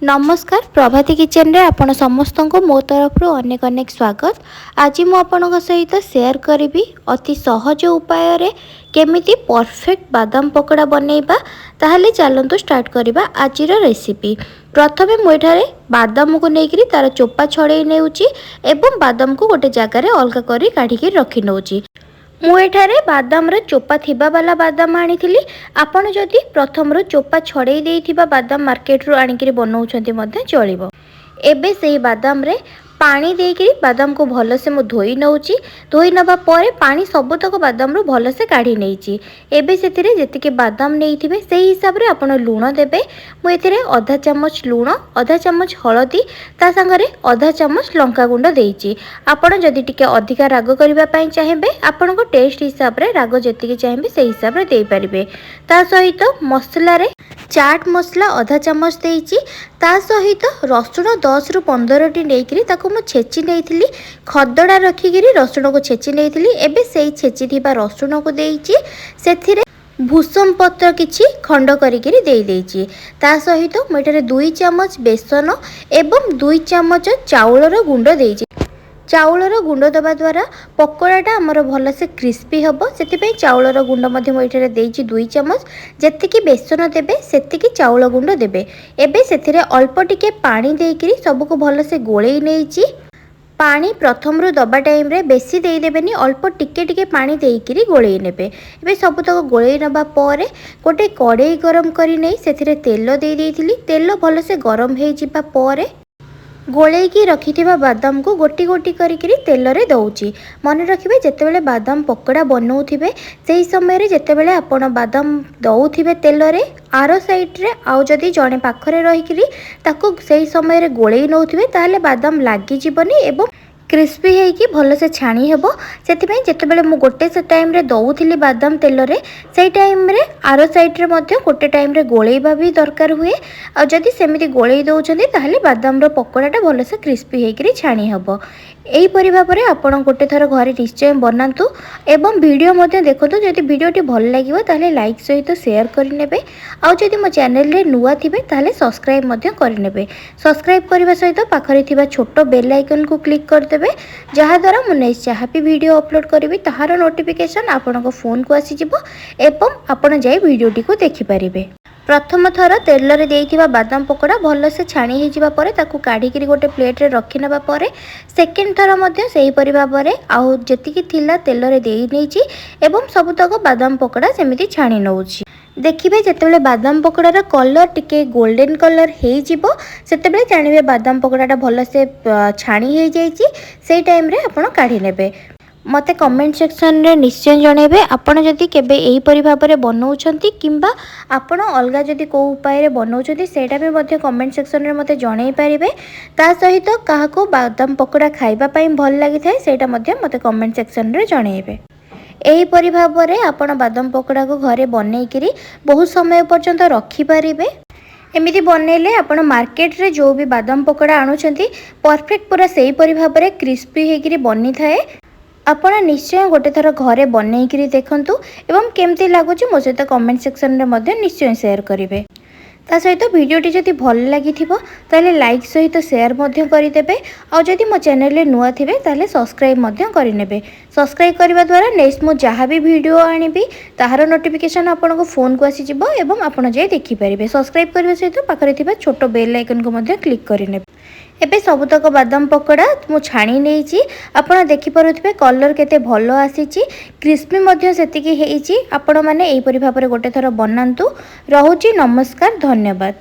नमस्कार प्रभाती किचन रे आपण समस्त को मो तरफ अनेक अनेक स्वागत। आज मु आपन सहित शेयर करी अति सहज उपाय रे केमिति परफेक्ट बादाम पकोड़ा बनैबा। ताहले चलंतु स्टार्ट करिबा आजिर रेसिपी। प्रथमे मुठारे बादाम को लेकिरी तार चोपा छड़े नेउची एवं बादाम को गोटे जगार अलग करी काढ़ी रखी नौची। मुठारे बादाम चोपा थिबा वाला बादाम आनी आपण जदि प्रथम चोपा छड़े देइथिबा बादाम मार्केट रू आनिकरी बनाउछंती मध्य चलिबो। एबे सेही बादाम रे पानी देकरी बादाम को भल से मु धोई नौची। धोई नबा परे पानी सबुतक बादाम रू भल से काढ़ी नेइची। एबे सेतिरे जेतिके बादाम नेइथिबे सेही हिसाब रे आपण लूण देबे। मु एथिरे आधा चामच लूण, आधा चामच हळदी, ता संगरे आधा चामच लंका गुंड देइची। आपण जदि टिके अधिका राग करिबा पई चाहेबे आपण को टेस्ट हिसाब रे राग जेतिके चाहेबे सेही हिसाब रे देई परिबे। ता सहित मसला रे चाट मसला आधा चामच देइची। ता सहित रसुण 10 रु 15 टी नेइकरी ताको मु छेची नेइथिली। खदड़ा रखिकिरी रसुण को छेची नेइथिली। एबे सेही छेची थिबा रसुण को देइची। सेथिरे भूसम पत्र किछि खंड करिकिरी देई देइची। ता सहित मेटारे 2 चामच बेसन एवं 2 चामच चाउलर गुंड देइची। चाउलर गुंड दबा द्वारा पकोड़ाटा आमर भल से क्रिस्पी हम से चाउलर गुंड मुझे देइची 2 चामच। जेतिकी बेसन देबे सेतिकी चाउल गुंड देबे। एबे सेथिरे अल्प टिके पानी देइकिरी सबको भल से गोळेई नेइची। पानी प्रथम रु दबा टाइम रे बेसी देई देबेनी, अल्प टिके टिके पानी देइकिरी गोळेई नेबे। एबे सबतक गोळेई नबा परे गोटे कड़ाई गरम करी नै सेथिरे तेल देई देइथिली। तेल भल से गरम हेइ जिबा परे गोलेकी रखिथिबा बादाम को गोटी गोटी करिकिरी तेल रे दउची। मन रखिबे जेतेबेले बादाम पकोड़ा बनाउथिबे सेही समय रे जेतेबेले आपण बादाम दउथिबे तेल रे आरो साइड रे आउ जदी जणे पाखरे रहिकिरी ताको सेही समय रे गोलेई नउथिबे ताहले बादाम लागि जिवनी एवं क्रिस्पी हेकी भल से छाणी हेबो। सेथिबे जेतेबेले मु गोटे से टाइम रे दउथिली बादाम तेल रे सेही टाइम रे आरो साइड रे मध्य गोटे टाइम रे गोलेइबा भी दरकार हुए। आ जदी सेमिति गोलेई दउछन्ती ताहले बादाम रो पकोड़ाटा भल से क्रिस्पी हेकरी छाणी हेबो। एही परि भाबरे आपण गोटे थर घरे निश्चय बनातु एवं वीडियो मध्य देखंतु। जदि वीडियोटी भल लागिवो ताहले लाइक सहित शेयर करि नेबे। आ जदि मो चैनल रे नुवा थिबे ताहले सब्सक्राइब मध्य करि नेबे। सब्सक्राइब करबा सहित पाखरे थिबा छोटो बेल आइकन को क्लिक कर देबे, जहा द्वारा मु नेक्स्ट जहा भी वीडियो अपलोड करिवि ताहार नोटिफिकेशन आपन को फोन को आसी जिवो एवं आपण जाई वीडियोटी को देखि परिबे। प्रथम थर तेल रे देइथिबा बादाम पकोड़ा भल से छाणी हे जिबा परे ताकू काढिकिरी गोटे प्लेट रे रखि नबा परे सेकेंड थर मध्य सेही परि भाबरे आउ जेतिकी थिला तेल रे देई नेची एवं सबतक बादाम पकोड़ा सेमिति छाणी नउची। देखिबे जेतेबेले बादाम पकोड़ार कलर टिके गोल्डन कलर हे जिवो सेतेबेले जानिबे बादाम पकोड़ाटा भल से छाणी हे जाईची। सेही टाइम रे आपण काढी नेबे। मते कमेंट सेक्शन रे निश्चय जणेबे आपण जदि केबे एही परि भाबरे बनाउछंती किंबा आपण अलगा जदि को उपाय रे बनाउछंती सेटा भी मते कमेंट सेक्शन रे मते जणै परिबे। ता सहित काहाको बादाम पकोड़ा खाइबा पई भल लागि थाए सेटा मते मते कमेंट सेक्शन रे जणैबे। एही परि भाबरे आपण बादाम पकोड़ा को घरे बनेइकिरी बहुत समय पर्यंत रखि परिबे। एमिति बनैले आपण मार्केट रे जो भी बादाम पकोड़ा आनुछंती परफेक्ट पूरा सेही परि भाबरे क्रिस्पी हेकिरी बनि थाए। आपण निश्चय गोटे थर घरे बनेइकिरी देखंतु एवं केमती लागुची मो सहित कमेंट सेक्शन रे मध्य निश्चय शेयर करिवे। ता सहित वीडियोटी जदि भल लागिथिबो ताले लाइक सहित शेयर मध्य करिदेबे। आ जदि मो चैनल रे नुआ थिबे ताले सब्सक्राइब मध्य करिनेबे। सब्सक्राइब करबा द्वारा नेक्स्ट मो जहा भी वीडियो आनिबी ताहार नोटिफिकेशन आपन को फोन को आसी जिवो एवं आपण जे देखि परिबे। सब्सक्राइब करबा सहित पाखरे थिबा छोटो बेल आइकन को मध्य क्लिक करिनेबे। एबे सबुतक बादाम पकोड़ा मु छाणी नेइची। आपण देखि परुथिबे कलर केते भलो आसीची, क्रिस्पी मध्य सेतिकी हेइची। आपण माने एही परि भाबरे गोटे थर बनांतु। रहुची नमस्कार, धन्यवाद।